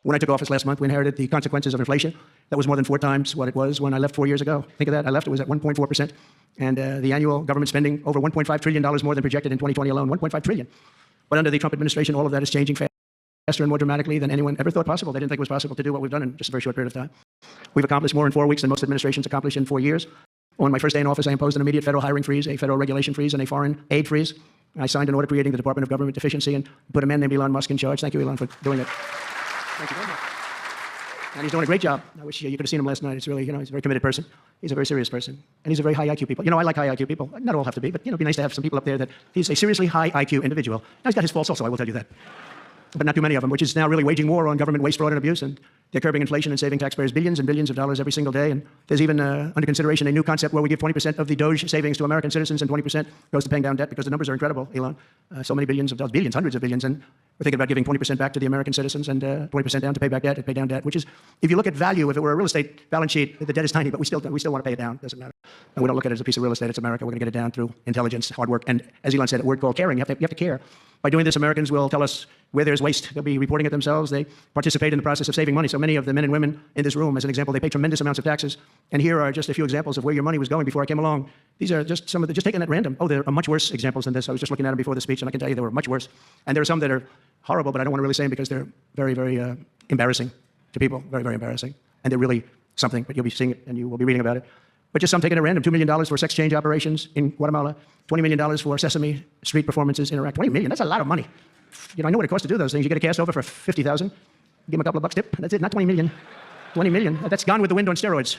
When I took office last month, we inherited the consequences of inflation. That was more than 4 times what it was when I left 4 years ago. Think of that. I left, it was at 1.4%. And the annual government spending over $1.5 trillion more than projected in 2020 alone, 1.5 trillion. But under the Trump administration, all of that is changing faster and more dramatically than anyone ever thought possible. They didn't think it was possible to do what we've done in just a very short period of time. We've accomplished more in 4 weeks than most administrations accomplished in 4 years. On my first day in office, I imposed an immediate federal hiring freeze, a federal regulation freeze, and a foreign aid freeze. I signed an order creating the Department of Government Efficiency and put a man named Elon Musk in charge. Thank you, Elon, for doing it. Thank you very much. And he's doing a great job. I wish you could have seen him last night. It's really, he's a very committed person. He's a very serious person. And he's a very high IQ people. I like high IQ people. Not all have to be, but, it'd be nice to have some people up there that he's a seriously high IQ individual. Now, he's got his faults also, I will tell you that. But not too many of them, which is now really waging war on government waste, fraud, and abuse, and they're curbing inflation and saving taxpayers billions and billions of dollars every single day. And there's even under consideration a new concept where we give 20% of the DOGE savings to American citizens and 20% goes to paying down debt, because the numbers are incredible, Elon. So many billions of dollars, billions, hundreds of billions, and we're thinking about giving 20% back to the American citizens and 20% down to pay back debt, to pay down debt, which is, if you look at value, if it were a real estate balance sheet, the debt is tiny, but we still want to pay it down. Doesn't matter. And we don't look at it as a piece of real estate. It's America. We're going to get it down through intelligence, hard work, and as Elon said, a word called caring. You have to care. By doing this, Americans will tell us where there's waste. They'll be reporting it themselves. They participate in the process of saving money. So many of the men and women in this room, as an example, they pay tremendous amounts of taxes. And here are just a few examples of where your money was going before I came along. These are just some of the, just taken at random. Oh, there are much worse examples than this. I was just looking at them before the speech, and I can tell you there were much worse. And there are some that are horrible, but I don't want to really say them because they're very, very embarrassing to people. Very, very embarrassing. And they're really something, but you'll be seeing it and you will be reading about it. But just some taken at random. $2 million for sex change operations in Guatemala. $20 million for Sesame Street performances in Iraq. $20 million, that's a lot of money. I know what it costs to do those things. You get a cast over for $50,000. Give them a couple of bucks tip. That's it, not $20 million. $20 million, that's Gone with the Wind on steroids.